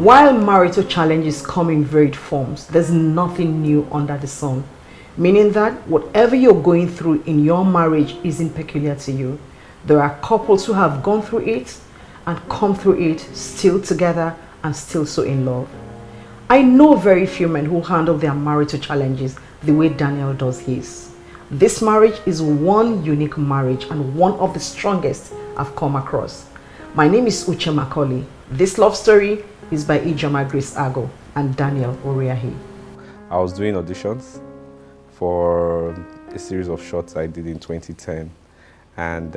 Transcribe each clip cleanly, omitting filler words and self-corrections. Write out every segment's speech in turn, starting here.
While marital challenges come in varied forms, there's nothing new under the sun. Meaning that whatever you're going through in your marriage isn't peculiar to you. There are couples who have gone through it and come through it still together and still so in love. I know very few men who handle their marital challenges the way Daniel does his. This marriage is one unique marriage and one of the strongest I've come across. My name is Uche Macaulay. This love story is by Ijeoma Grace Agu and Daniel Oriahi. I was doing auditions for a series of shorts I did in 2010, and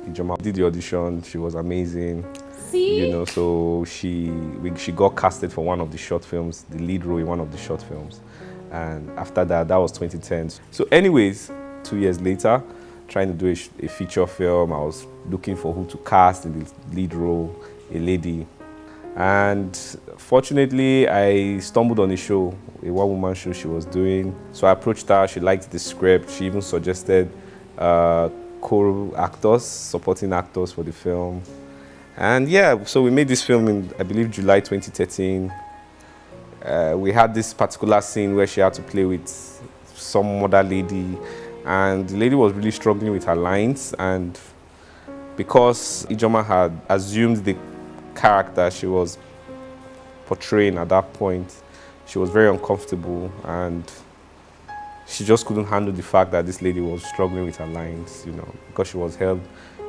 Ijeoma did the audition. She was amazing. See? You know, so she got casted for one of the short films, the lead role in one of the short films. And after that, that was 2010. So anyways, 2 years later, trying to do a feature film, I was looking for who to cast in the lead role, a lady. And fortunately, I stumbled on a show, a one-woman show she was doing. So I approached her, she liked the script, she even suggested co-actors, supporting actors for the film. And yeah, so we made this film in, I believe, July 2013. We had this particular scene where she had to play with some other lady, and the lady was really struggling with her lines, and because Ijeoma had assumed the character she was portraying at that point, she was very uncomfortable, and she just couldn't handle the fact that this lady was struggling with her lines, you know, because she was held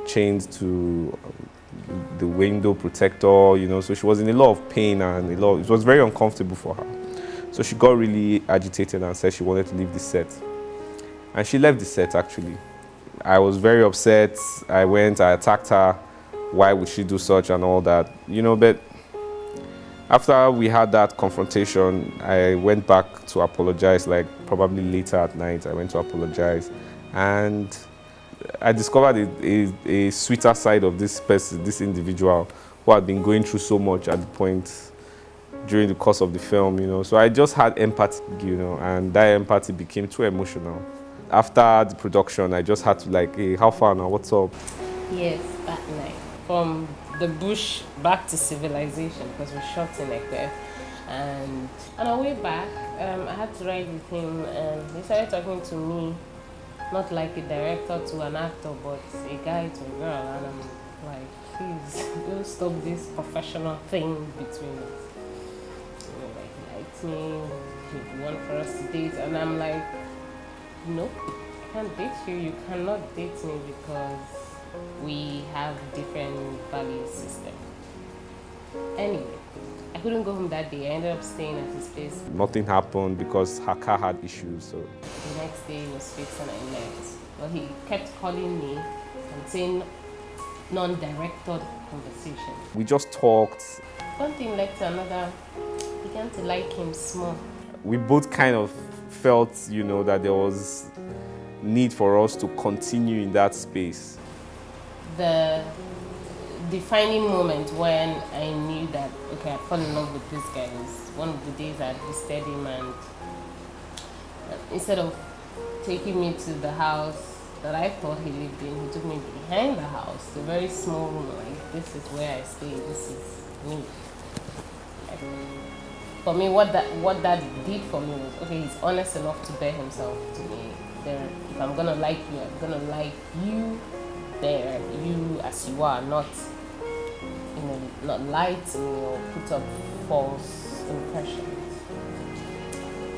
chained to the window protector, you know, so she was in a lot of pain and it was very uncomfortable for her. So she got really agitated and said she wanted to leave the set. And she left the set, actually. I was very upset. I attacked her. Why would she do such and all that, you know, but after we had that confrontation, I went back to apologize, like probably later at night, I went to apologize. And I discovered a sweeter side of this person, this individual who had been going through so much at the point during the course of the film, you know. So I just had empathy, you know, and that empathy became too emotional. After the production, I just had to like, hey, how far now, what's up? Yes, that night. From the bush back to civilization, because we shot in Ekpe. And on our way back, I had to ride with him, and he started talking to me. Not like a director to an actor, but a guy to a girl, and I'm like, please, don't stop this professional thing between us. You know, like, he likes me, he want for us to date, and I'm like, nope, I can't date you, you cannot date me because we have different value system. Anyway, I couldn't go home that day. I ended up staying at his place. Nothing happened because her car had issues. So the next day it was fixed and I left. But he kept calling me and saying non-directed conversation. We just talked. One thing led to another. I began to like him small. We both kind of felt, you know, that there was need for us to continue in that space. The defining moment when I knew that, okay, I fell in love with this guy was one of the days I visited him, and instead of taking me to the house that I thought he lived in, he took me behind the house, a very small room, like, this is where I stay, this is me. Like, for me, what that did for me was, okay, he's honest enough to bear himself to me. If I'm gonna like you, I'm gonna like you there, you as you are, not, you know, not lie to me or put up false impressions.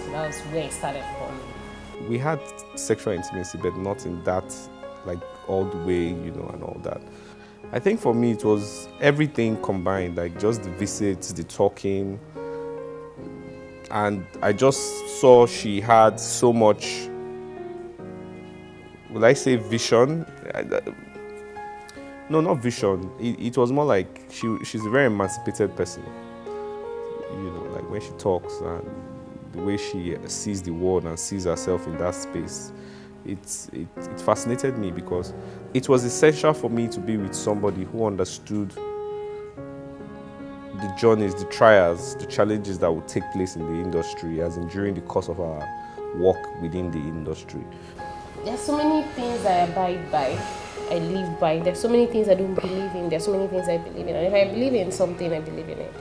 So that was where it started for me. We had sexual intimacy, but not in that, like, all the way, you know, and all that. I think for me, it was everything combined, like just the visits, the talking. And I just saw she had so much, will I say vision? No, not vision. It was more like she's a very emancipated person. You know, like when she talks and the way she sees the world and sees herself in that space, it fascinated me because it was essential for me to be with somebody who understood the journeys, the trials, the challenges that would take place in the industry, as in during the course of our work within the industry. There's so many things I abide by, I live by. There's so many things I don't believe in. There's so many things I believe in. And if I believe in something, I believe in it.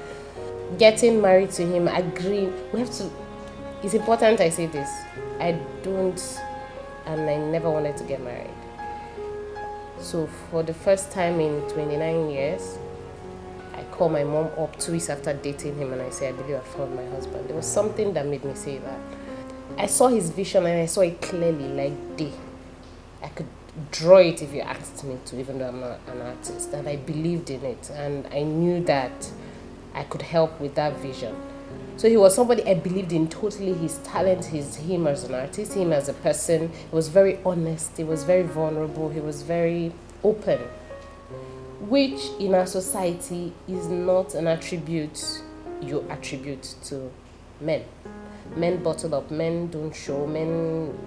Getting married to him, agreeing, we have to. It's important I say this. I don't, and I never wanted to get married. So for the first time in 29 years, I called my mom up 2 weeks after dating him and I said, I believe I found my husband. There was something that made me say that. I saw his vision and I saw it clearly, like day. I could draw it if you asked me to, even though I'm not an artist. And I believed in it and I knew that I could help with that vision. So he was somebody I believed in totally, his talent, him as an artist, him as a person. He was very honest, he was very vulnerable, he was very open, which in our society is not an attribute you attribute to men. Men bottle up, men don't show, men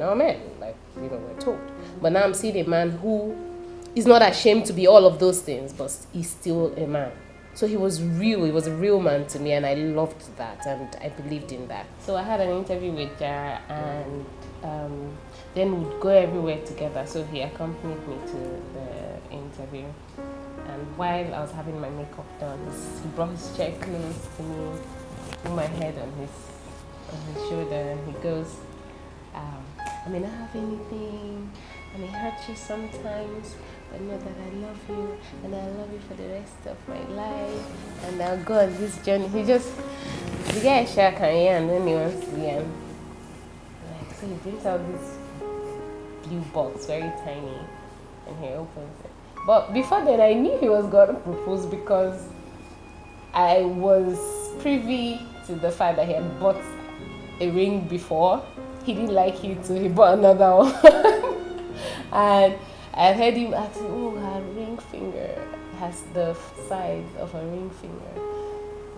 are men, like we're told. But now I'm seeing a man who is not ashamed to be all of those things, but he's still a man. So he was real, he was a real man to me, and I loved that, and I believed in that. So I had an interview with Jara, and then we'd go everywhere together. So he accompanied me to the interview. And while I was having my makeup done, he brought his chair close to me, put my head on his shoulder, and he goes, I may not have anything, I may hurt you sometimes, but know that I love you, and I love you for the rest of my life, and I'll go on this journey. The guy share career, and then he wants to be so he brings out this blue box, very tiny, and he opens it. But before then, I knew he was going to propose because I was privy to the fact that he had bought a ring before. He didn't like it, so he bought another one. And I heard him asking, oh, her ring finger has the size of a ring finger.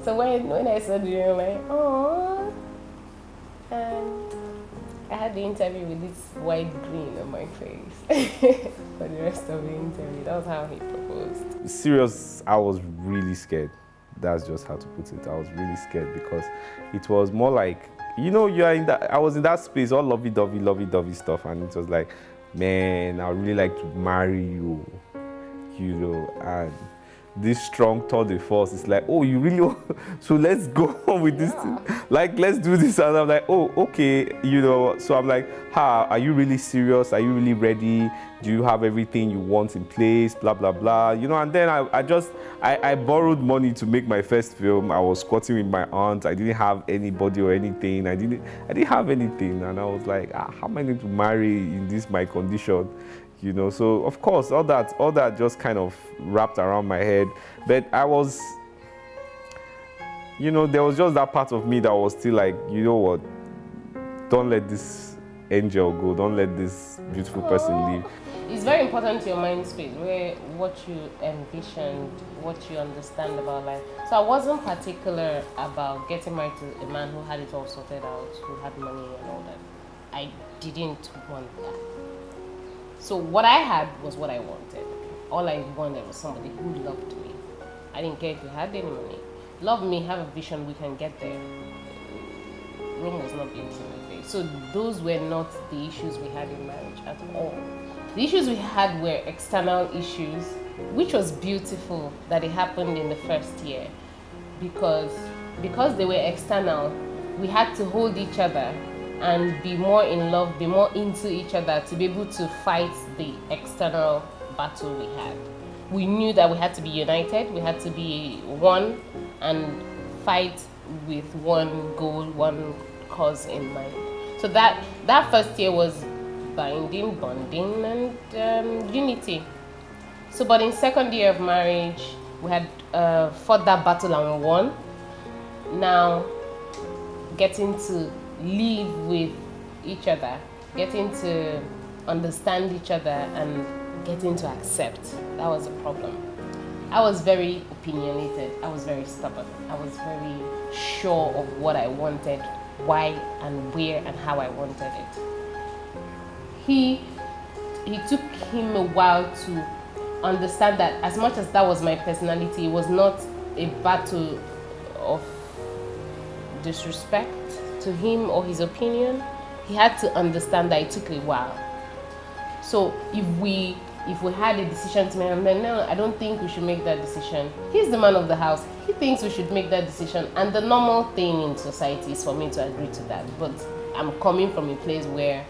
So when I saw the ring, I'm like, oh. And I had the interview with this white grin on my face for the rest of the interview. That was how he proposed. Serious, I was really scared. That's just how to put it. I was really scared because it was more like, you're in that. I was in that space, all lovey-dovey stuff, and it was like, man, I would really like to marry you, and this strong tour de force is like, oh, you really want? So let's go on with this thing. Like, let's do this. And I'm like, oh, okay, so I'm like, are you really serious? Are you really ready? Do you have everything you want in place? Blah, blah, blah. And then I borrowed money to make my first film. I was squatting with my aunt. I didn't have anybody or anything. I didn't have anything. And I was like, how am I going to marry in this my condition? So of course all that just kind of wrapped around my head. But I was, there was just that part of me that was still like, you know what, don't let this angel go, don't let this beautiful person leave. It's very important to your mind space, where what you envisioned, what you understand about life. So I wasn't particular about getting married to a man who had it all sorted out, who had money and all that. I didn't want that. So what I had was what I wanted. All I wanted was somebody who loved me. I didn't care if you had any money. Love me, have a vision, we can get there. Rome was not built in a day. So those were not the issues we had in marriage at all. The issues we had were external issues, which was beautiful that it happened in the first year. Because they were external, we had to hold each other and be more in love, be more into each other to be able to fight the external battle we had. We knew that we had to be united, we had to be one and fight with one goal, one cause in mind. So that first year was bonding, and unity. So, but in second year of marriage, we had fought that battle and won. Now, getting to live with each other, getting to understand each other, and getting to accept. That was a problem. I was very opinionated. I was very stubborn. I was very sure of what I wanted, why and where and how I wanted it. It took him a while to understand that as much as that was my personality, it was not a battle of disrespect to him or his opinion. He had to understand that it took a while. So if we had a decision to make, and then no, I don't think we should make that decision. He's the man of the house. He thinks we should make that decision, and the normal thing in society is for me to agree to that. But I'm coming from a place where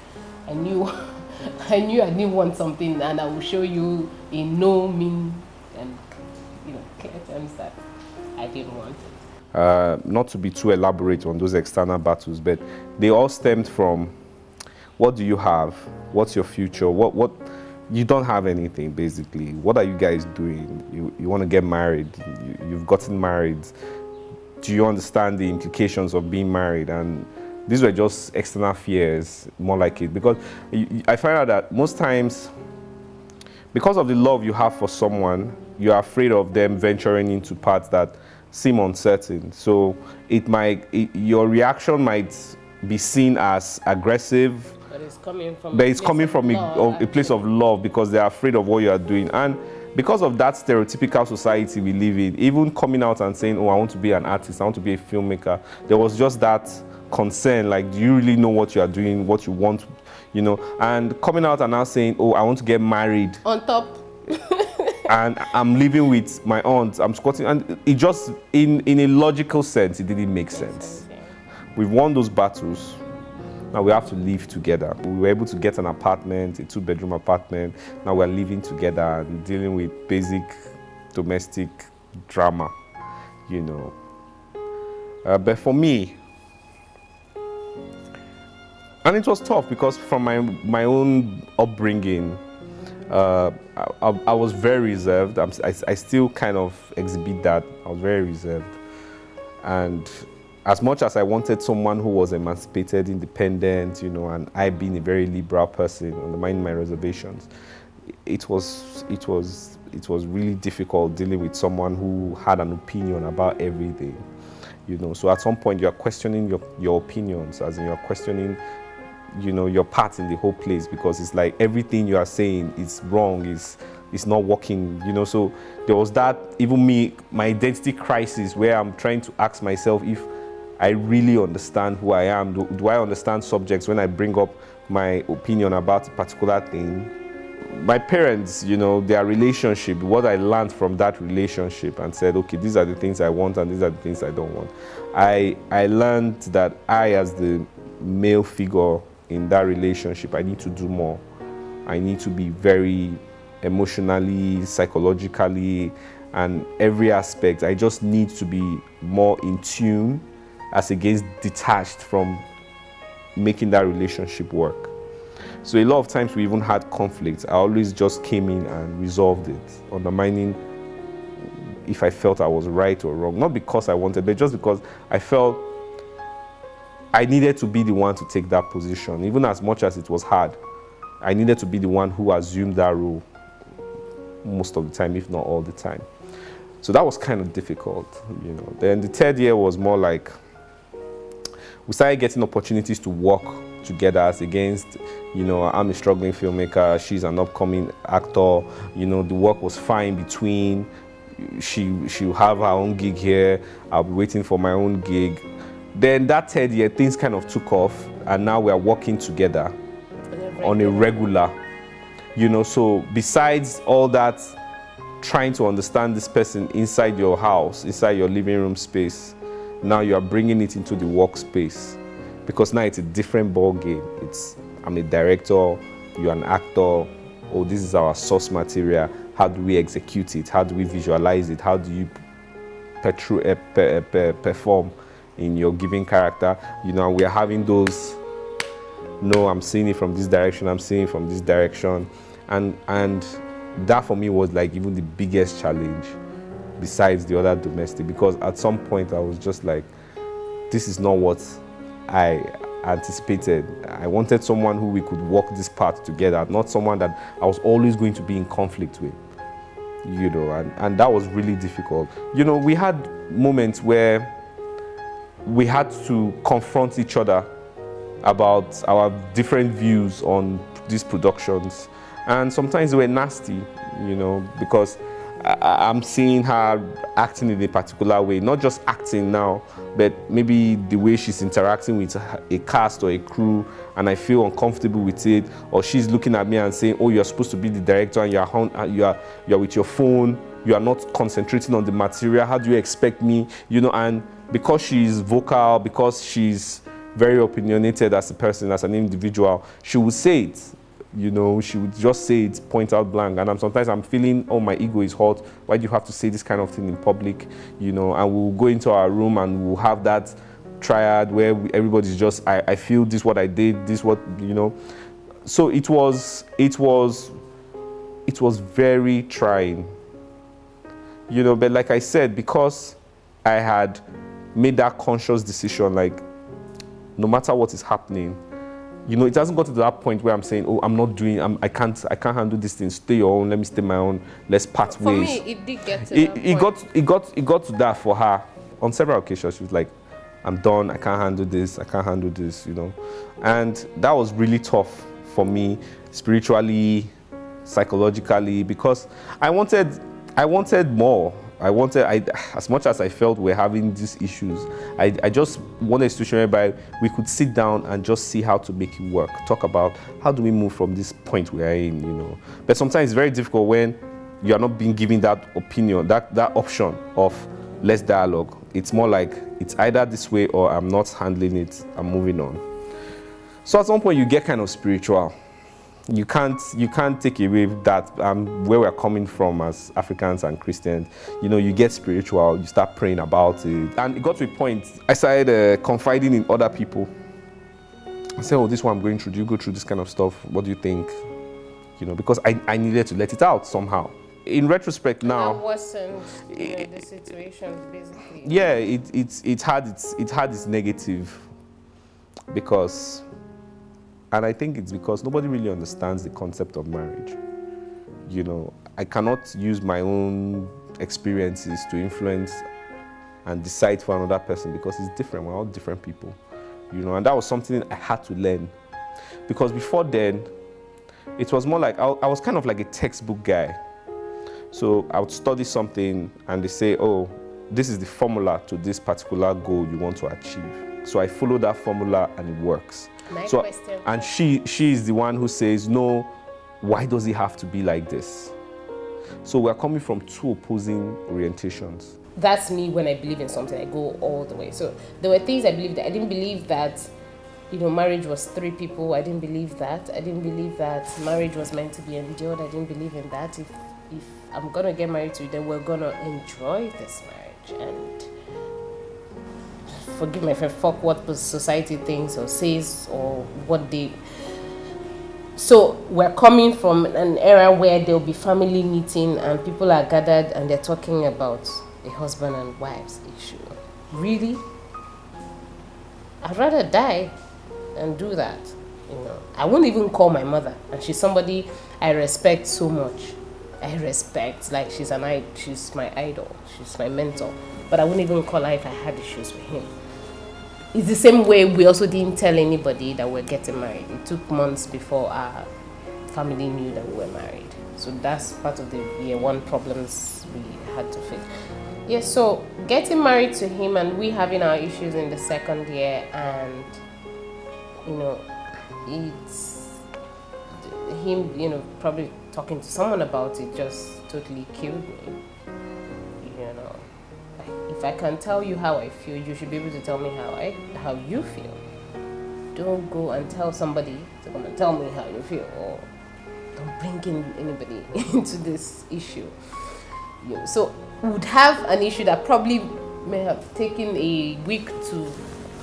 I knew I didn't want something, and I will show you in no mean and clear terms that I didn't want it. Not to be too elaborate on those external battles, but they all stemmed from what do you have? What's your future? What you don't have anything basically. What are you guys doing? You want to get married? You've gotten married. Do you understand the implications of being married? And these were just external fears, more like it, because I find out that most times, because of the love you have for someone, you're afraid of them venturing into paths that seem uncertain. So your reaction might be seen as aggressive, but it's coming from a place of love, because they're afraid of what you are doing. And because of that stereotypical society we live in, even coming out and saying, oh, I want to be an artist, I want to be a filmmaker, there was just that concern, like, do you really know what you are doing, what you want, and coming out and now saying, oh, I want to get married. On top. And I'm living with my aunt, I'm squatting, and it just, in a logical sense, it didn't make sense. Yeah. We've won those battles. Now we have to live together. We were able to get an apartment, a 2-bedroom apartment. Now we're living together and dealing with basic domestic drama, But for me, and it was tough because from my own upbringing, I was very reserved. I still kind of exhibit that. I was very reserved. And as much as I wanted someone who was emancipated, independent, and I being a very liberal person, undermining my reservations, it was really difficult dealing with someone who had an opinion about everything. So at some point you're questioning your opinions, as in you're questioning your part in the whole place, because it's like everything you are saying is wrong, is not working, So there was that, even me, my identity crisis, where I'm trying to ask myself if I really understand who I am. Do I understand subjects when I bring up my opinion about a particular thing? My parents, their relationship, what I learned from that relationship, and said, okay, these are the things I want and these are the things I don't want. I learned that I, as the male figure in that relationship, I need to do more. I need to be very emotionally, psychologically, and every aspect. I just need to be more in tune, as against detached from making that relationship work. So a lot of times we even had conflicts. I always just came in and resolved it, undermining if I felt I was right or wrong. Not because I wanted, but just because I felt I needed to be the one to take that position. Even as much as it was hard, I needed to be the one who assumed that role most of the time, if not all the time. So that was kind of difficult, Then the third year was more like, we started getting opportunities to work together, as against, I'm a struggling filmmaker, she's an upcoming actor, the work was fine between. She'll have her own gig here, I'll be waiting for my own gig. Then that third year, things kind of took off, and now we are working together on a regular, So besides all that, trying to understand this person inside your house, inside your living room space, now you are bringing it into the workspace, because now it's a different ball game. I'm a director, you're an actor. Oh, this is our source material. How do we execute it? How do we visualize it? How do you perform in your given character? We are having those, no, I'm seeing it from this direction, I'm seeing it from this direction. And that for me was like even the biggest challenge besides the other domestic, because at some point I was just like, this is not what I anticipated. I wanted someone who we could walk this path together, not someone that I was always going to be in conflict with, and that was really difficult. We had moments where we had to confront each other about our different views on these productions, and sometimes they were nasty, because I'm seeing her acting in a particular way, not just acting now, but maybe the way she's interacting with a cast or a crew, and I feel uncomfortable with it, or she's looking at me and saying, oh, you're supposed to be the director and you're with your phone, you are not concentrating on the material, how do you expect me, you know? And because she's vocal, because she's very opinionated as a person, as an individual, she will say it. You know, she would just say it, point out blank. And sometimes I'm feeling, oh, my ego is hot. Why do you have to say this kind of thing in public? You know, and we'll go into our room and we'll have that triad where everybody's just, I feel this what I did, this what, you know. So it was very trying. You know, but like I said, because I had made that conscious decision, like, no matter what is happening, you know, it hasn't got to that point where I'm saying, oh, I can't handle this thing. Stay your own. Let me stay my own. Let's part ways. For me, it did get to that point. It got to that for her on several occasions. She was like, I'm done. I can't handle this. I can't handle this. You know, and that was really tough for me, spiritually, psychologically, because I wanted more. As much as I felt we're having these issues, I just wanted a situation whereby we could sit down and just see how to make it work. Talk about how do we move from this point we are in, you know. But sometimes it's very difficult when you are not being given that opinion, that option of let's dialogue. It's more like it's either this way or I'm not handling it, I'm moving on. So at some point you get kind of spiritual. You can't take away that where we're coming from as Africans and Christians. You know, you get spiritual, you start praying about it. And it got to a point, I started confiding in other people. I said, oh, this is what I'm going through. Do you go through this kind of stuff? What do you think? You know, because I needed to let it out somehow. In retrospect now, that wasn't the situation basically. Yeah, it had its negative, because. And I think it's because nobody really understands the concept of marriage. You know, I cannot use my own experiences to influence and decide for another person because it's different. We're all different people. You know, and that was something I had to learn. Because before then, it was more like, I was kind of like a textbook guy. So I would study something and they say, oh, this is the formula to this particular goal you want to achieve. So I follow that formula and it works. And she is the one who says, no, why does it have to be like this? So we're coming from two opposing orientations. That's me when I believe in something, I go all the way. So there were things I believed. I didn't believe that, marriage was 3 people. I didn't believe that. I didn't believe that marriage was meant to be endured. I didn't believe in that. If I'm going to get married to you, then we're going to enjoy this marriage. And forgive me if I fuck what the society thinks or says or what they... So we're coming from an era where there'll be family meeting and people are gathered and they're talking about a husband and wife's issue. Really? I'd rather die and do that. I wouldn't even call my mother, and she's somebody I respect so much. I respect, like she's my idol, she's my mentor. But I wouldn't even call her if I had issues with him. It's the same way we also didn't tell anybody that we're getting married. It took months before our family knew that we were married. So that's part of the year 1 problems we had to fix. Yeah, so getting married to him and we having our issues in the 2nd year, and it's him, probably talking to someone about it just totally killed me. If I can tell you how I feel, you should be able to tell me how you feel. Don't go and tell somebody to come and tell me how you feel, or don't bring in anybody into this issue. So we would have an issue that probably may have taken a week to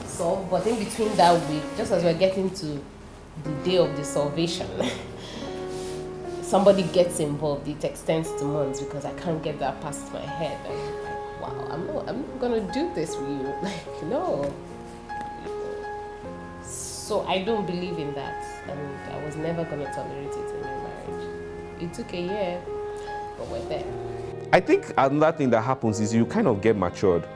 solve, but in between that week, just as we're getting to the day of the salvation, somebody gets involved. It extends to months because I can't get that past my head. Wow, I'm not gonna do this with you. Like, no. So I don't believe in that, and I was never gonna tolerate it in my marriage. It took a year, but we're there. I think another thing that happens is you kind of get matured.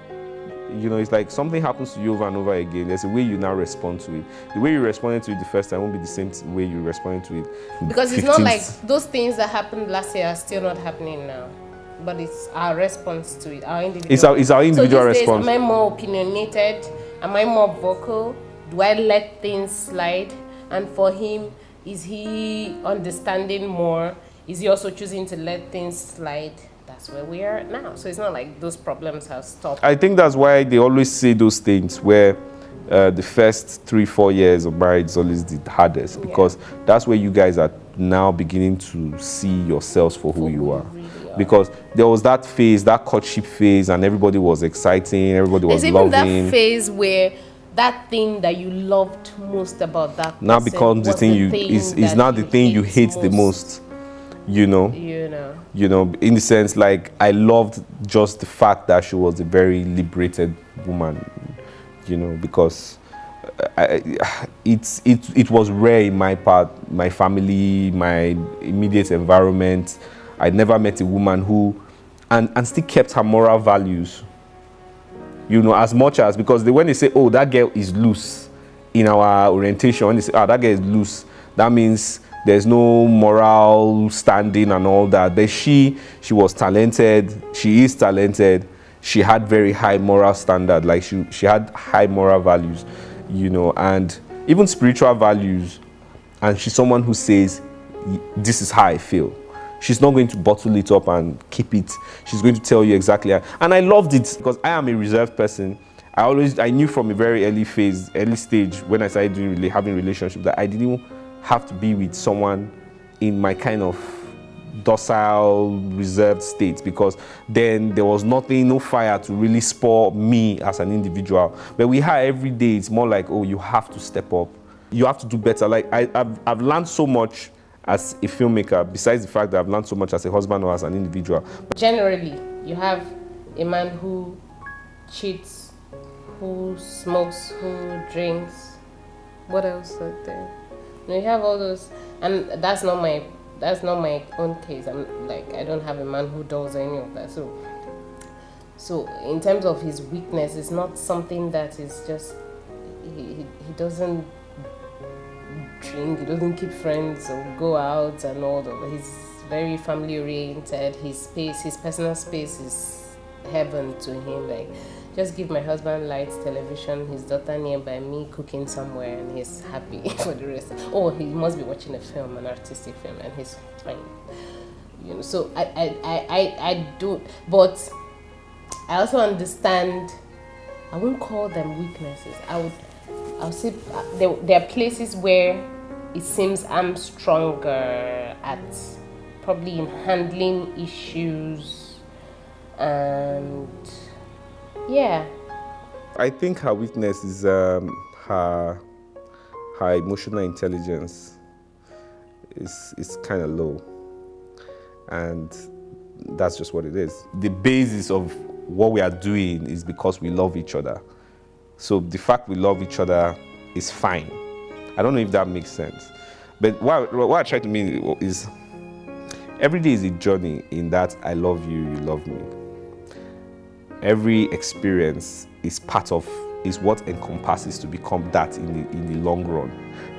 It's like something happens to you over and over again. There's a way you now respond to it. The way you responded to it the first time won't be the same way you responded to it. Because it's not like those things that happened last year are still not happening now. but it's our response to it, our individual. It's our individual so these response. Days, am I more opinionated? Am I more vocal? Do I let things slide? And for him, is he understanding more? Is he also choosing to let things slide? That's where we are now. So it's not like those problems have stopped. I think that's why they always say those things where the first 3-4 years of marriage is always the hardest, because that's where you guys are now beginning to see yourselves for who you are. Really are. Because there was that phase, that courtship phase, and everybody was exciting, everybody was There's loving. even that phase where that thing that you loved most about that person now becomes the thing is now the thing you hate the most. You know, in the sense, like, I loved just the fact that she was a very liberated woman, you know, because it was rare in my part, my family, my immediate environment. I never met a woman who, and still kept her moral values, you know, as much as, because when they say, oh, that girl is loose in our orientation, when they say, oh, that girl is loose, that means there's no moral standing and all that. But she was talented, she is talented, she had very high moral standard, like she had high moral values, you know, and even spiritual values. And she's someone who says, this is how I feel. She's not going to bottle it up and keep it. She's going to tell you exactly how. And I loved it because I am a reserved person. I knew from a very early stage when I started having relationships, that I didn't have to be with someone in my kind of docile, reserved state, because then there was no fire to really spur me as an individual. But we have every day, it's more like, oh, you have to step up. You have to do better. Like, I've learned so much as a filmmaker, besides the fact that I've learned so much as a husband or as an individual. Generally, you have a man who cheats, who smokes, who drinks. What else is there? You have all those, and that's not my own case. I'm like, I don't have a man who does any of that. So in terms of his weakness, it's not something that is just he doesn't drink, he doesn't keep friends or go out and all that. He's very family oriented. His personal space is heaven to him. Like, just give my husband lights, television, his daughter nearby, me cooking somewhere, and he's happy for the rest. Oh, he must be watching a film, an artistic film, and he's fine. You know, so I do, but I also understand. I won't call them weaknesses. I'll say there are places where it seems I'm stronger at probably in handling issues, and yeah. I think her weakness is her emotional intelligence is kind of low, and that's just what it is. The basis of what we are doing is because we love each other. So the fact we love each other is fine. I don't know if that makes sense. But what I try to mean is, every day is a journey in that I love you, you love me. Every experience is what encompasses to become that in the long run.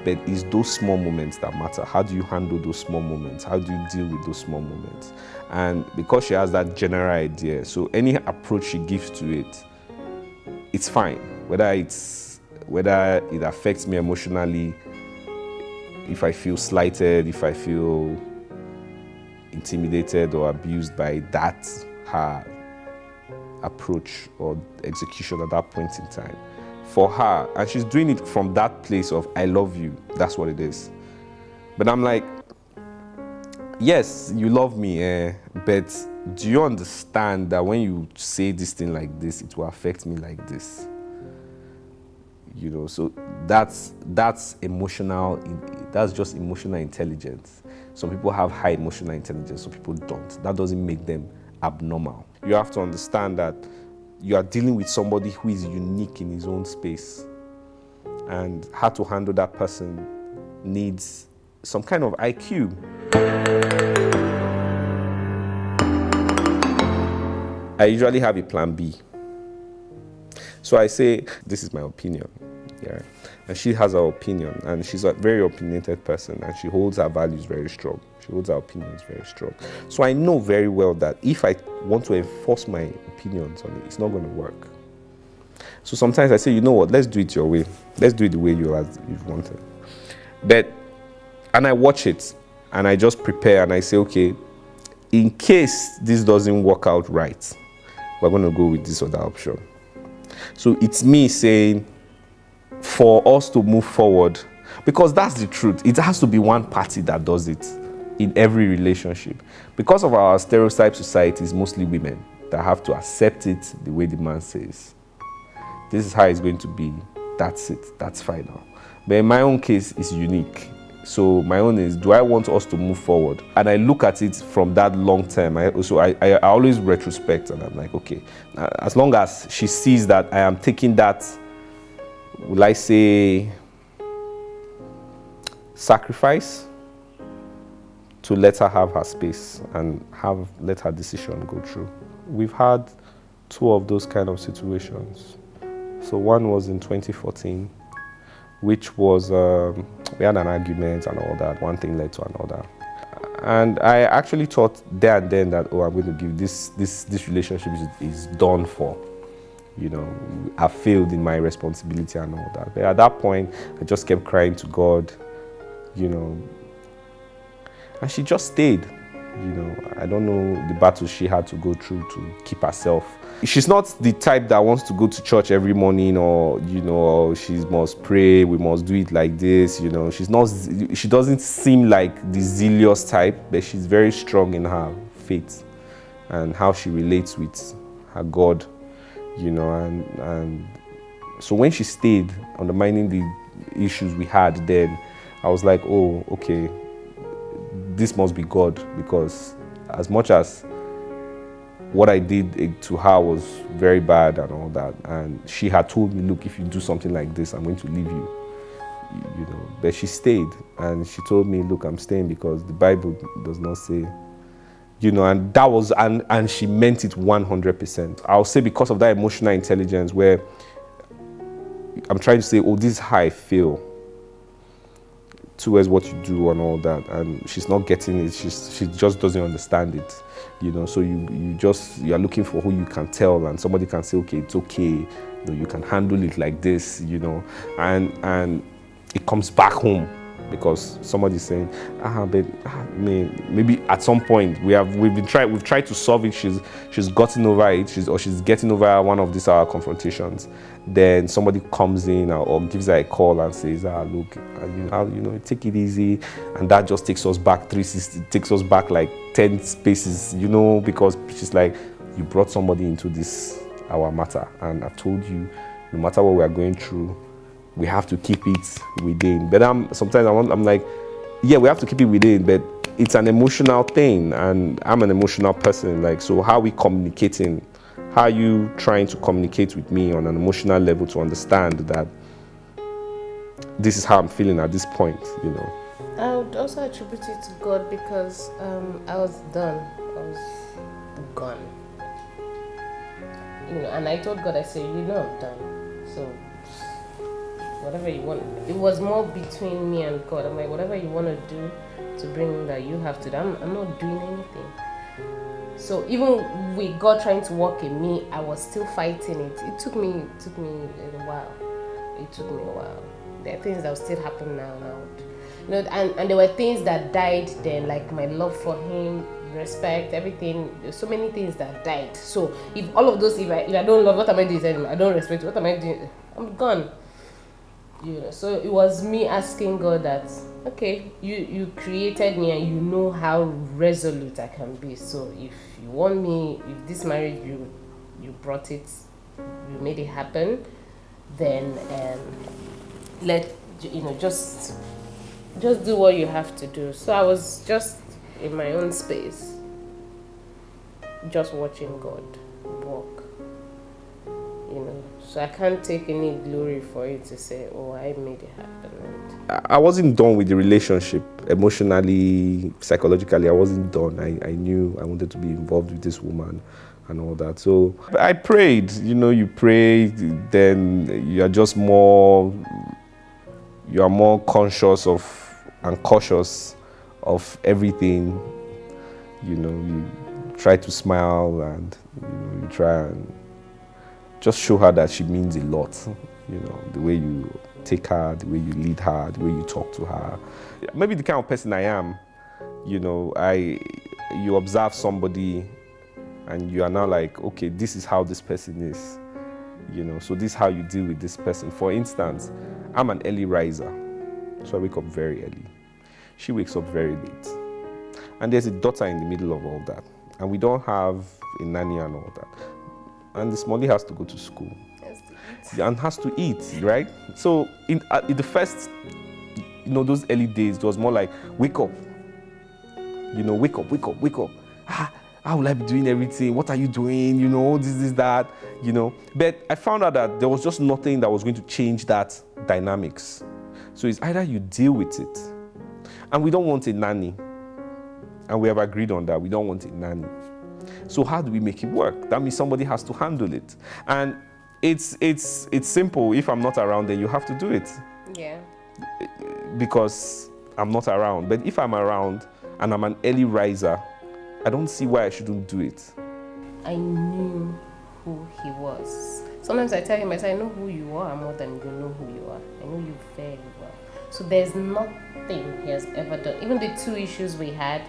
But it's those small moments that matter. How do you handle those small moments? How do you deal with those small moments? And because she has that general idea, so any approach she gives to it, it's fine. Whether it affects me emotionally, if I feel slighted, if I feel intimidated or abused by that, her approach or execution at that point in time. For her, and she's doing it from that place of, I love you, that's what it is. But I'm like, yes, you love me, but do you understand that when you say this thing like this, it will affect me like this? You know, so that's emotional, that's just emotional intelligence. Some people have high emotional intelligence, some people don't. That doesn't make them abnormal. You have to understand that you are dealing with somebody who is unique in his own space, and how to handle that person needs some kind of IQ. I usually have a plan B. So I say, this is my opinion. Yeah, and she has her opinion, and she's a very opinionated person, and she holds her values very strong. She holds her opinions very strong. So I know very well that if I want to enforce my opinions on it, it's not going to work. So sometimes I say, you know what, let's do it your way. Let's do it the way you've wanted. And I watch it, and I just prepare, and I say, okay, in case this doesn't work out right, we're going to go with this other option. So it's me saying, for us to move forward, because that's the truth. It has to be one party that does it in every relationship. Because of our stereotype society, it's mostly women that have to accept it the way the man says. This is how it's going to be. That's it. That's final. But in my own case, it's unique. So my own is, do I want us to move forward? And I look at it from that long term. I always retrospect, and I'm like, okay, as long as she sees that I am taking that, will I say, sacrifice to let her have her space and let her decision go through. We've had 2 of those kind of situations. So one was in 2014, which was, we had an argument and all that. One thing led to another. And I actually thought there and then that, oh, I'm going to give this relationship is done for. You know, I failed in my responsibility and all that. But at that point, I just kept crying to God, you know. And she just stayed. You know, I don't know the battles she had to go through to keep herself. She's not the type that wants to go to church every morning, or, you know, she must pray, we must do it like this, you know. She doesn't seem like the zealous type, but she's very strong in her faith and how she relates with her God, you know. And so when she stayed, undermining the issues we had then, I was like, oh, okay, this must be God, because as much as what I did to her was very bad and all that, and she had told me, look, if you do something like this, I'm going to leave you, you know. But she stayed, and she told me, look, I'm staying because the Bible does not say, you know. And that was, and she meant it 100%. I'll say because of that emotional intelligence, where I'm trying to say, oh, this is how I feel towards what you do and all that, and she's not getting it. She just doesn't understand it, you know. So you are looking for who you can tell, and somebody can say, okay, it's okay, you know, you can handle it like this, you know. And it comes back home because somebody's saying, maybe at some point we've tried to solve it. She's gotten over it, she's getting over one of these confrontations. Then somebody comes in or gives her a call and says, look, you know, take it easy, and that just takes us back 360, takes us back like 10 spaces, you know, because she's like, you brought somebody into this our matter, and I've told you, no matter what we are going through, we have to keep it within. But I'm like, yeah, we have to keep it within, but it's an emotional thing, and I'm an emotional person. Like, so how are we communicating? How are you trying to communicate with me on an emotional level to understand that this is how I'm feeling at this point, you know? I would also attribute it to God, because I was done. I was gone. You know, and I told God, I said, you know, I'm done. So whatever you want. It was more between me and God. I'm like, whatever you want to do to bring that, you have to do. I'm not doing anything. So even with God trying to work in me, I was still fighting it. It took me a while. It took me a while. There are things that will still happen now. You know, and there were things that died then, like my love for him, respect, everything. There's so many things that died. So if all of those, if I don't love, what am I doing anymore? I don't respect, what am I doing? I'm gone. You know, so it was me asking God that, okay, you created me and you know how resolute I can be. So if you want me, if this marriage you brought it, you made it happen, then just do what you have to do. So I was just in my own space, just watching God walk, you know. So I can't take any glory for it to say, oh, I made it happen. I wasn't done with the relationship emotionally, psychologically. I wasn't done. I knew I wanted to be involved with this woman and all that. So I prayed, you pray, then you are more conscious of and cautious of everything. You try to smile, and you try and just show her that she means a lot. The way you take her, the way you lead her, the way you talk to her. Maybe the kind of person I am, you observe somebody and you are now like, okay, this is how this person is. So this is how you deal with this person. For instance, I'm an early riser, so I wake up very early. She wakes up very late. And there's a daughter in the middle of all that. And we don't have a nanny and all that. And this Molly has to go to school. And has to eat, right? So in the first, those early days, it was more like, wake up. Wake up. How will I be doing everything? What are you doing? This, that, But I found out that there was just nothing that was going to change that dynamics. So it's either you deal with it. And we don't want a nanny. And we have agreed on that. We don't want a nanny. So how do we make it work? That means somebody has to handle it. And it's simple. If I'm not around, then you have to do it. Yeah. Because I'm not around. But if I'm around and I'm an early riser, I don't see why I shouldn't do it. I knew who he was. Sometimes I tell him, I say, I know who you are more than you know who you are. I know you very well. So there's nothing he has ever done. Even the 2 issues we had,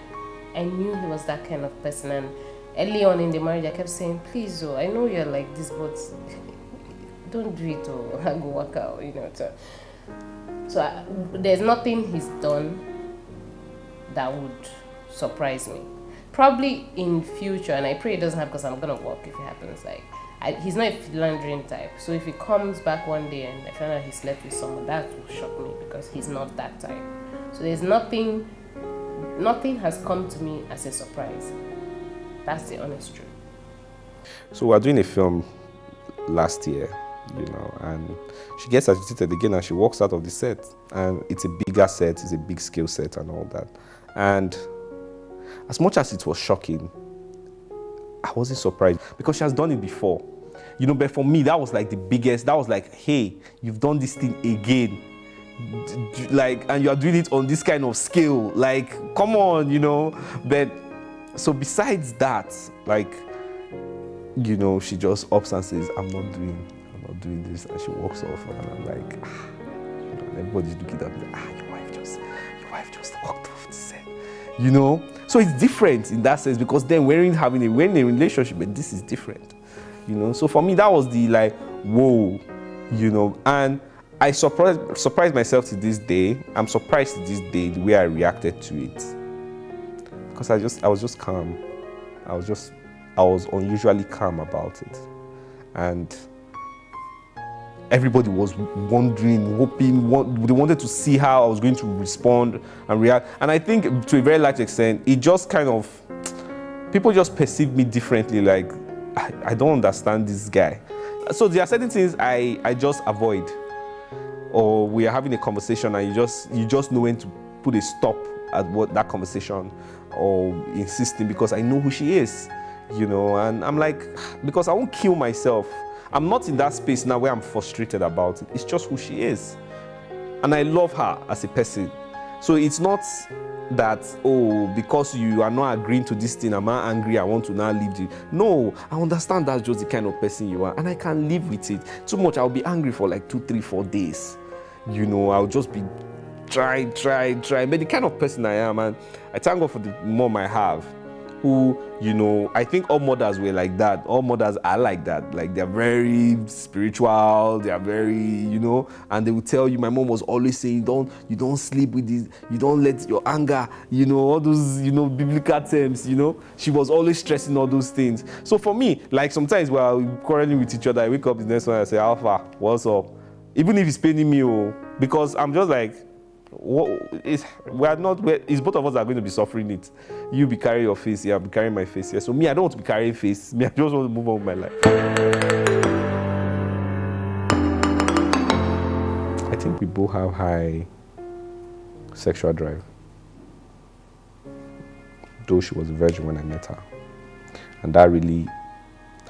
I knew he was that kind of person. And early on in the marriage, I kept saying, please, I know you're like this, but don't do it, or I go work out, So there's nothing he's done that would surprise me. Probably in future, and I pray it doesn't happen because I'm going to work if it happens. He's not a philandering type. So if he comes back one day and I find out he slept with someone, that will shock me because he's not that type. So there's nothing has come to me as a surprise. That's the honest truth. So we're doing a film last year, and she gets agitated again and she walks out of the set. And it's a bigger set, it's a big scale set and all that. And as much as it was shocking, I wasn't surprised because she has done it before. But for me, that was like the biggest, that was like, hey, you've done this thing again. And you are doing it on this kind of scale. Come on, But so besides that, she just ups and says, I'm not doing this. And she walks off and I'm like, and everybody's looking at me like, your wife just walked off the set. So it's different in that sense because then we're in a relationship, but this is different, So for me, that was the whoa, and I surprised myself to this day. I'm surprised to this day the way I reacted to it because I was just calm. I was unusually calm about it, and everybody was wondering, hoping, they wanted to see how I was going to respond and react. And I think to a very large extent, it just kind of, people just perceived me differently, I don't understand this guy. So there are certain things I just avoid. Or we are having a conversation and you just know when to put a stop at that conversation or insisting because I know who she is, and I'm like, because I won't kill myself. I'm not in that space now where I'm frustrated about it. It's just who she is. And I love her as a person. So it's not that, because you are not agreeing to this thing, I'm not angry, I want to now leave you. No, I understand that's just the kind of person you are. And I can live with it. Too much, I'll be angry for 2, 3, 4 days. I'll just be try. But the kind of person I am, and I thank God for the mom I have, who, I think all mothers were like that. All mothers are like that. They're very spiritual. They are very, and they will tell you, my mom was always saying, you don't sleep with this, you don't let your anger, all those, biblical terms, She was always stressing all those things. So for me, sometimes we're quarreling with each other. I wake up the next morning and I say, Alpha, what's up? Even if it's paining me, because I'm just like, it's both of us are going to be suffering it. You be carrying your face here, I'll be carrying my face here. So me, I don't want to be carrying face. Me, I just want to move on with my life. I think we both have high sexual drive. Though she was a virgin when I met her. And that really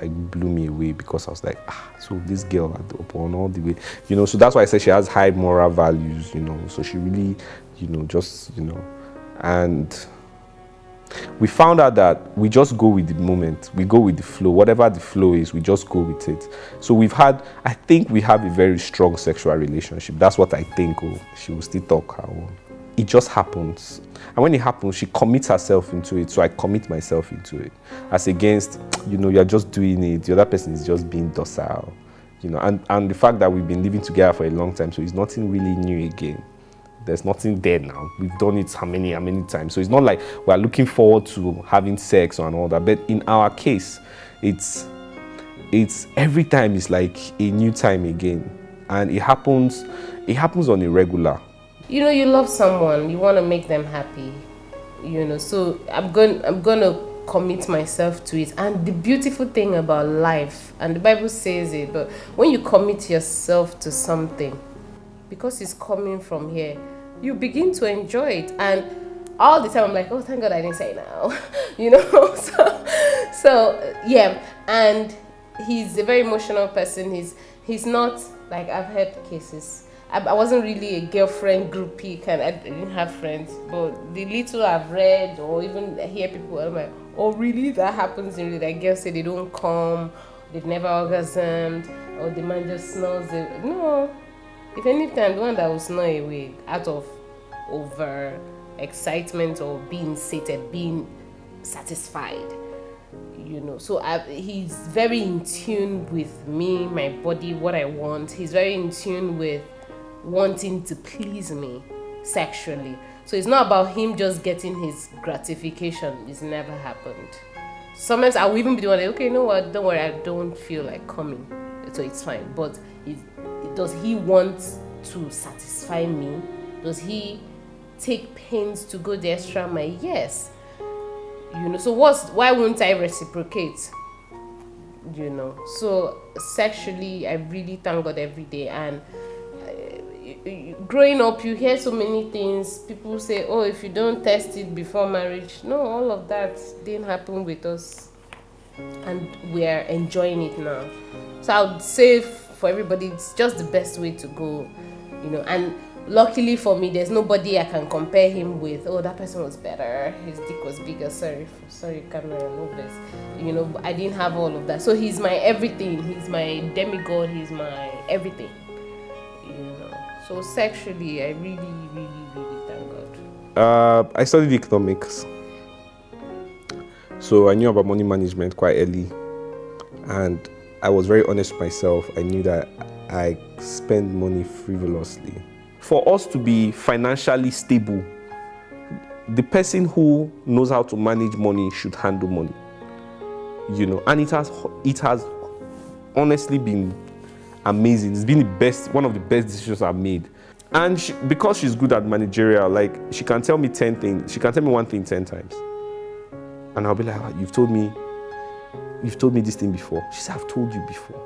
it blew me away, because I was like, so this girl had upon all the way, so that's why I said she has high moral values, so she really, and we found out that we just go with the moment, we go with the flow, whatever the flow is, we just go with it. So I think we have a very strong sexual relationship. That's what I think. She will still talk her own. It just happens. And when it happens, she commits herself into it, so I commit myself into it. As against, you're just doing it, the other person is just being docile. And the fact that we've been living together for a long time, so it's nothing really new again. There's nothing there now. We've done it how many times. So it's not like we're looking forward to having sex and all that. But in our case, it's every time is like a new time again. And it happens on a regular. You love someone, you want to make them happy, so I'm gonna commit myself to it. And the beautiful thing about life, and the Bible says it, but when you commit yourself to something, because it's coming from here, you begin to enjoy it. And all the time I'm like, oh, thank God I didn't say now. So yeah. And he's a very emotional person. He's not like, I've heard cases, I wasn't really a girlfriend groupie kind. I didn't have friends, but the little I've read or even hear people, I'm like, oh really, that happens in real life? Girls say they don't come, they've never orgasmed, or the man just snores it. No. If anything, the one that will snore away out of over excitement or being sated, being satisfied, So he's very in tune with me, my body, what I want. He's very in tune with wanting to please me sexually. So it's not about him just getting his gratification. It's never happened. Sometimes I will even be the one like, okay, you know what? Don't worry, I don't feel like coming, so it's fine. But does he want to satisfy me? Does he take pains to go the extra mile? Yes. So why won't I reciprocate? So sexually, I really thank God every day. And growing up, you hear so many things. People say, oh, if you don't test it before marriage. No, all of that didn't happen with us, and we are enjoying it now. So I would say for everybody, it's just the best way to go, and luckily for me, there's nobody I can compare him with. Oh, that person was better, his dick was bigger. Sorry camera, no bless. I didn't have all of that. So he's my everything, he's my demigod, he's my everything. So sexually, I really, really, really thank God. I studied economics, so I knew about money management quite early, and I was very honest with myself. I knew that I spend money frivolously. For us to be financially stable, the person who knows how to manage money should handle money. And it has honestly been amazing. It's been one of the best decisions I've made. And because she's good at managerial, like, she can tell me 10 things. She can tell me one thing 10 times. And I'll be like, you've told me this thing before. She said, I've told you before,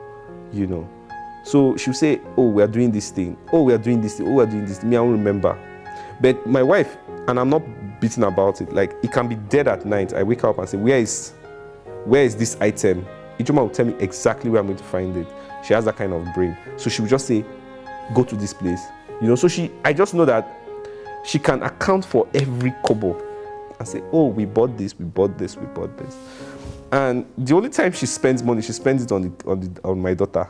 So she'll say, oh, we are doing this thing. Oh, we are doing this thing. Oh, we are doing this thing. Me, I won't remember. But my wife, and I'm not beating about it, like, it can be dead at night. I wake up and say, where is this item? Ijeoma will tell me exactly where I'm going to find it. She has that kind of brain. So she will just say, go to this place. So I just know that she can account for every kobo and say, oh, we bought this. And the only time she spends money, she spends it on my daughter,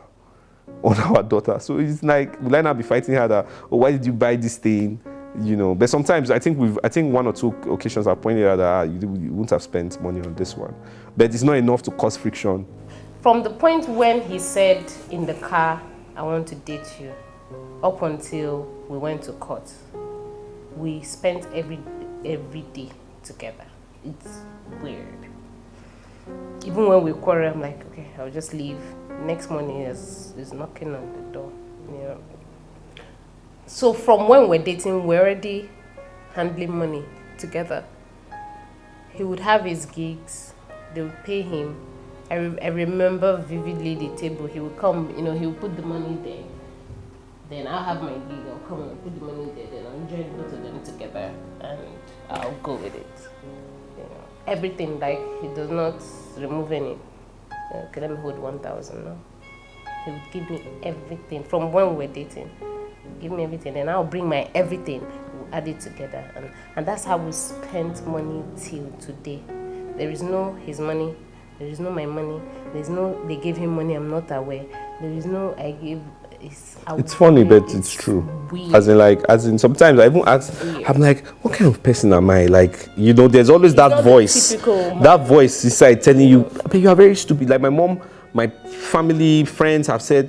on our daughter. So it's like, will I not be fighting her that, oh, why did you buy this thing? But sometimes I think one or two occasions I've pointed out that you wouldn't have spent money on this one. But it's not enough to cause friction. From the point when he said in the car, I want to date you, up until we went to court, we spent every day together. It's weird. Even when we quarrel, I'm like, okay, I'll just leave. Next morning is knocking on the door. So from when we're dating, we're already handling money together. He would have his gigs, they would pay him. I remember vividly the table. He would come, he would put the money there. Then I'll have my gig, I'll come and put the money there, then I'll join both of them together and I'll go with it. Everything, like, he does not remove any. Okay, let me hold 1,000. No, he would give me everything from when we were dating. Give me everything, then I'll bring my everything. We'll add it together, and that's how we spent money till today. There is no his money. There is no my money. There's no they gave him money. I'm not aware. There is no I give. It's funny, but it's true. Weird. As in, sometimes I even ask, I'm like, what kind of person am I? Like, you know, there's always that voice. That voice inside telling you, but you are very stupid. Like my mom, my family, friends have said,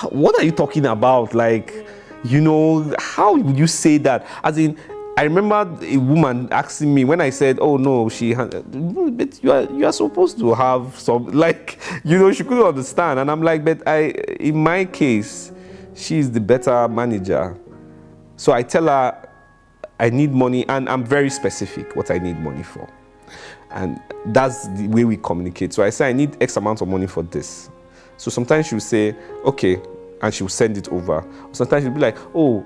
what are you talking about? Like, you know, how would you say that? As in, I remember a woman asking me when I said, "Oh no, but you are supposed to have some," like, you know, she couldn't understand, and I'm like, but in my case, she's the better manager, so I tell her I need money, and I'm very specific what I need money for, and that's the way we communicate. So I say I need X amount of money for this. So sometimes she'll say, "Okay," and she'll send it over. Sometimes she'll be like, "Oh,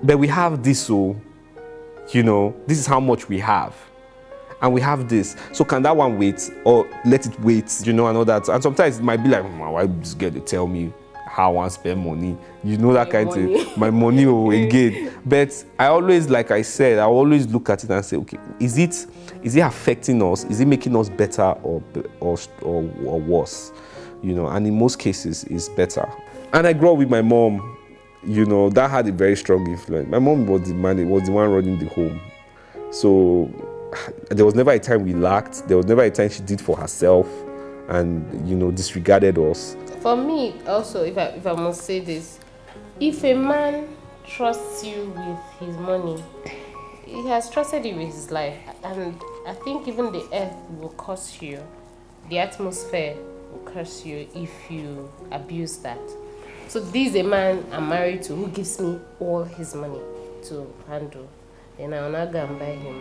but we have this, so, you know, this is how much we have. And we have this. So can that one wait? Or let it wait, you know, and all that." And sometimes it might be like, why this girl to tell me how I want to spend money? You know, that kind of thing. My money again. But I always, like I said, I always look at it and say, okay, is it affecting us? Is it making us better or worse? You know, and in most cases, it's better. And I grew up with my mom. You know, that had a very strong influence. My mom was the one running the home. So there was never a time we lacked. There was never a time she did for herself and, you know, disregarded us. For me, also, if I must say this, if a man trusts you with his money, he has trusted you with his life. And I think even the earth will curse you. The atmosphere will curse you if you abuse that. So this is a man I'm married to who gives me all his money to handle. Then I will not go and buy him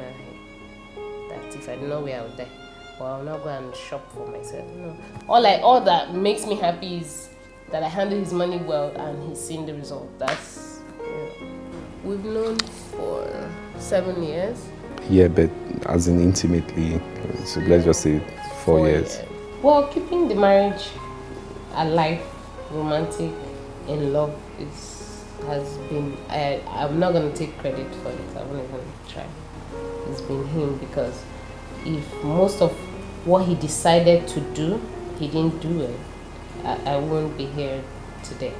that if I know where I would die. Or I will not go and shop for myself. No. All that makes me happy is that I handle his money well and he's seen the result. That's, you know. We've known for 7 years. Yeah, but as in intimately, so let's just say 4 years. Well, keeping the marriage alive, romantic, in love has been, I'm not going to take credit for it. I won't even try. It's been him, because if most of what he decided to do, he didn't do it, I won't be here today.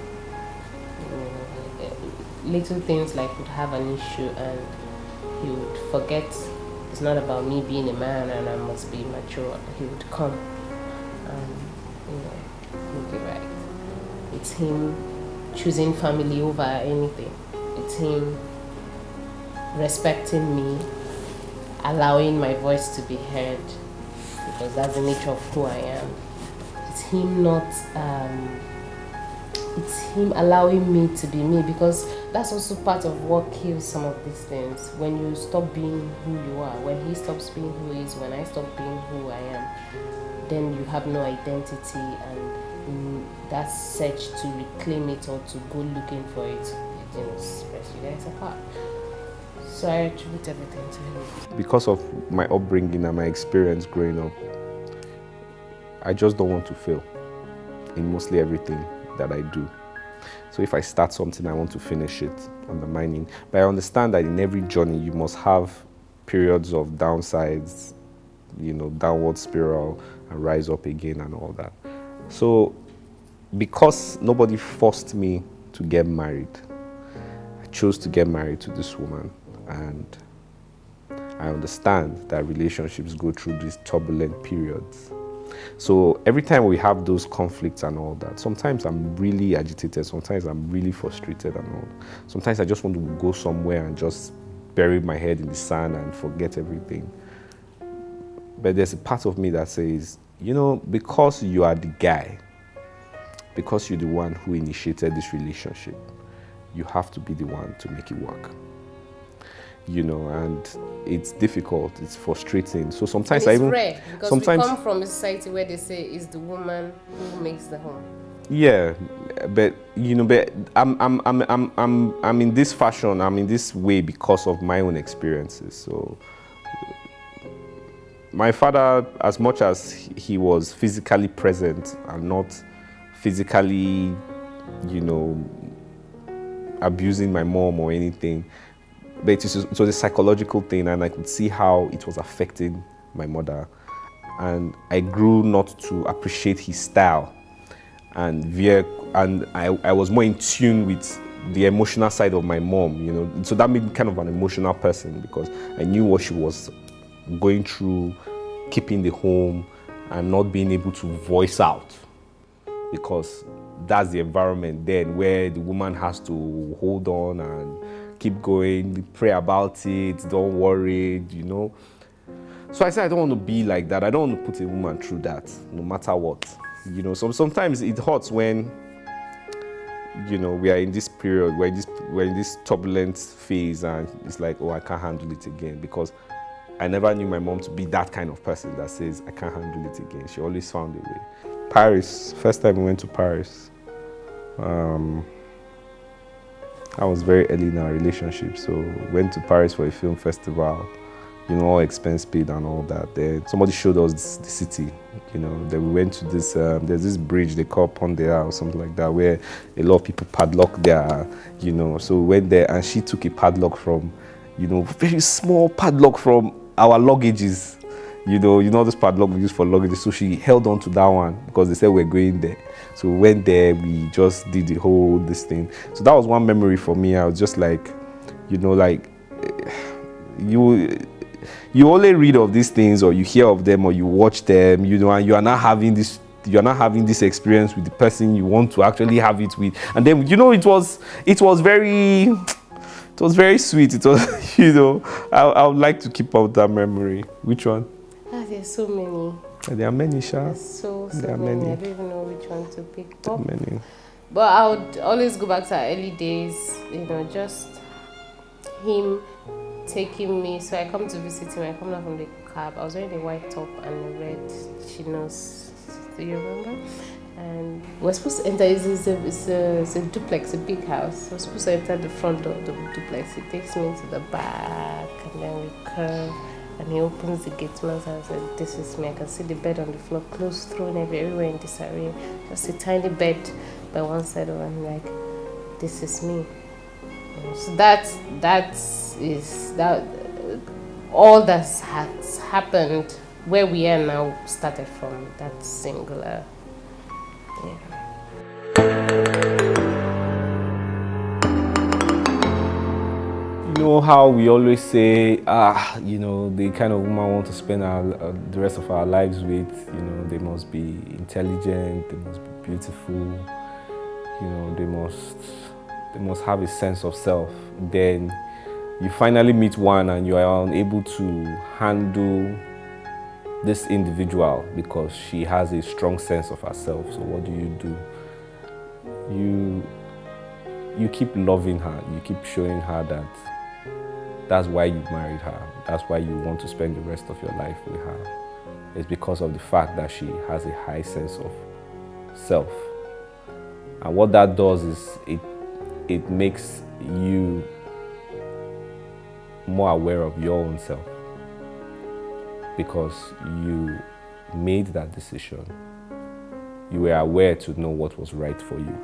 Little things like would have an issue and he would forget it's not about me being a man and I must be mature. He would come and, you know, make it right. It's him choosing family over anything. It's him respecting me, allowing my voice to be heard, because that's the nature of who I am. It's him it's him allowing me to be me, because that's also part of what kills some of these things. When you stop being who you are, when he stops being who he is, when I stop being who I am, then you have no identity, and in that search to reclaim it or to go looking for it, it just spreads you guys apart. So I attribute everything to him. Because of my upbringing and my experience growing up, I just don't want to fail in mostly everything that I do. So if I start something, I want to finish it, undermining. But I understand that in every journey, you must have periods of downsides, you know, downward spiral, and rise up again and all that. So because nobody forced me to get married, I chose to get married to this woman. And I understand that relationships go through these turbulent periods. So every time we have those conflicts and all that, sometimes I'm really agitated, sometimes I'm really frustrated and all. Sometimes I just want to go somewhere and just bury my head in the sand and forget everything. But there's a part of me that says, you know, because you are the guy, because you're the one who initiated this relationship, you have to be the one to make it work. You know, and it's difficult, it's frustrating. So sometimes and it's rare, because we come from a society where they say it's the woman who makes the home. Yeah, but you know, but I'm in this fashion, I'm in this way because of my own experiences. So my father, as much as he was physically present and not physically, you know, abusing my mom or anything, but it was a psychological thing, and I could see how it was affecting my mother. And I grew not to appreciate his style, and I was more in tune with the emotional side of my mom, you know. So that made me kind of an emotional person, because I knew what she was going through, keeping the home and not being able to voice out, because that's the environment then where the woman has to hold on and keep going, pray about it, don't worry, you know. So I said, I don't want to be like that. I don't want to put a woman through that, no matter what. You know, sometimes it hurts when, you know, we are in this period, we're in this turbulent phase, and it's like, oh, I can't handle it again, because I never knew my mom to be that kind of person that says, I can't handle it again. She always found a way. Paris, first time we went to Paris. I was very early in our relationship, so went to Paris for a film festival, you know, all expense paid and all that. Then somebody showed us the city, you know. Then we went to this, there's this bridge they call Pondea or something like that, where a lot of people padlock their, you know. So we went there, and she took a padlock from, you know, very small padlock from our luggages, you know this padlock we use for luggage. So she held on to that one because they said we're going there. So we went there, we just did the whole this thing. So that was one memory for me. I was just like, you know, like you only read of these things, or you hear of them, or you watch them, you know, and you're not having this experience with the person you want to actually have it with. And then, you know, it was very sweet. It was, you know, I would like to keep out that memory. Which one? There's so many. There are many, Sha. There's so There are many. many. I don't even know which one to pick up. Many. But I would always go back to our early days, you know, just him taking me. So I come to visit him, I come down from the cab. I was wearing a white top and a red chinos. Do you remember? And we're supposed to enter, it's a duplex, a big house. We're supposed to enter the front door of the duplex. He takes me to the back, and then we curve, and he opens the gate. And I said, this is me. I can see the bed on the floor, clothes thrown everywhere in disarray. Just a tiny bed by one side of it. I'm like, this is me. So that all that has happened where we are now started from that singular. You know how we always say, you know, the kind of woman I want to spend the rest of our lives with, you know, they must be intelligent, they must be beautiful, you know, they must have a sense of self. Then you finally meet one and you are unable to handle this individual because she has a strong sense of herself. So what do? You keep loving her, you keep showing her that that's why you married her, that's why you want to spend the rest of your life with her. It's because of the fact that she has a high sense of self. And what that does is it makes you more aware of your own self, because you made that decision. You were aware to know what was right for you,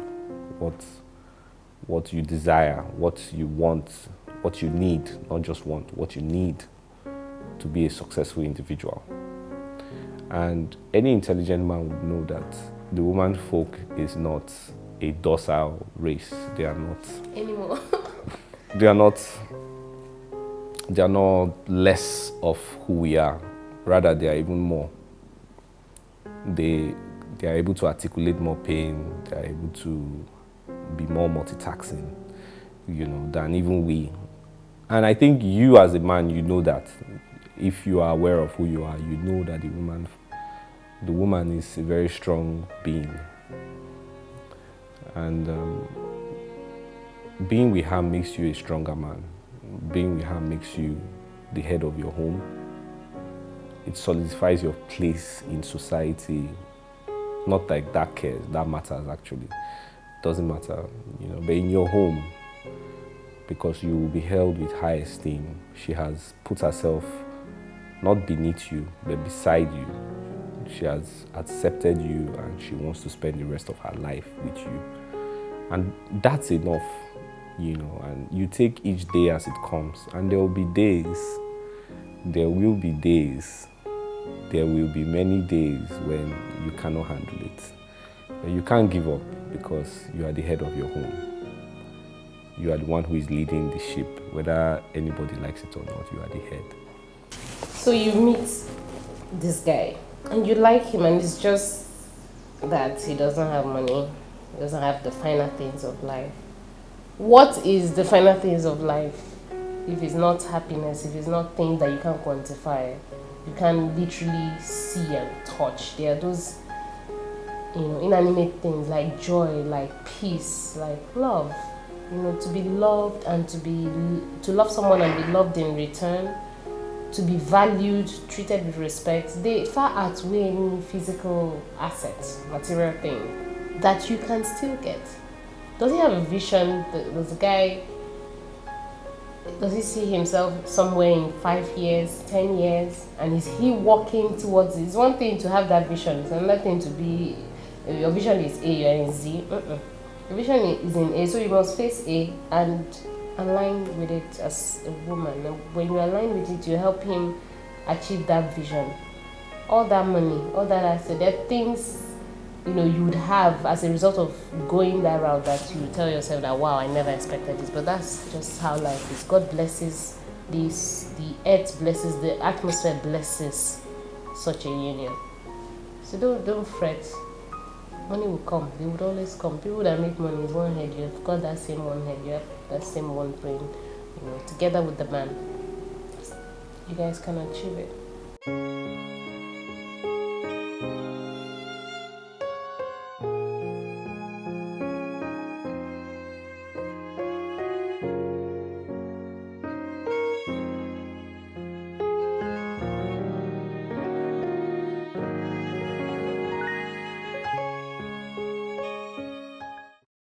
what you desire, what you want, what you need, not just want, what you need to be a successful individual. And any intelligent man would know that the woman folk is not a docile race. They are not Anymore. they are not less of who we are. Rather, they are even more. They are able to articulate more pain. They are able to be more multitasking, you know, than even we. And I think you as a man, you know that. If you are aware of who you are, you know that the woman is a very strong being. And being with her makes you a stronger man. Being with her makes you the head of your home. It solidifies your place in society. Not like that cares, that matters actually. It doesn't matter, you know, but in your home, because you will be held with high esteem. She has put herself not beneath you, but beside you. She has accepted you and she wants to spend the rest of her life with you. And that's enough, you know, and you take each day as it comes. And there will be days, there will be many days when you cannot handle it. But you can't give up because you are the head of your home. You are the one who is leading the ship. Whether anybody likes it or not, you are the head. So you meet this guy and you like him, and it's just that he doesn't have money, he doesn't have the finer things of life. What is the finer things of life if it's not happiness, if it's not things that you can quantify, you can literally see and touch? There are those, you know, inanimate things like joy, like peace, like love. You know, to be loved and to love someone and be loved in return, to be valued, treated with respect, they far outweigh any physical assets, material thing that you can still get. Does he have a vision? Does the guy, does he see himself somewhere in 5 years, 10 years? And is he walking towards it? It's one thing to have that vision, it's another thing to be, your vision is A, you're in Z. Your vision is in A, so you must face A and align with it as a woman. And when you align with it, you help him achieve that vision. All that money, all that asset, there are things, you know, you would have as a result of going that route that you tell yourself that, wow, I never expected this. But that's just how life is. God blesses this, the earth blesses, the atmosphere blesses such a union. So don't fret. Money will come. They would always come. People that make money is one head. You've got that same one head. You have that same one brain. You know, together with the man, you guys can achieve it.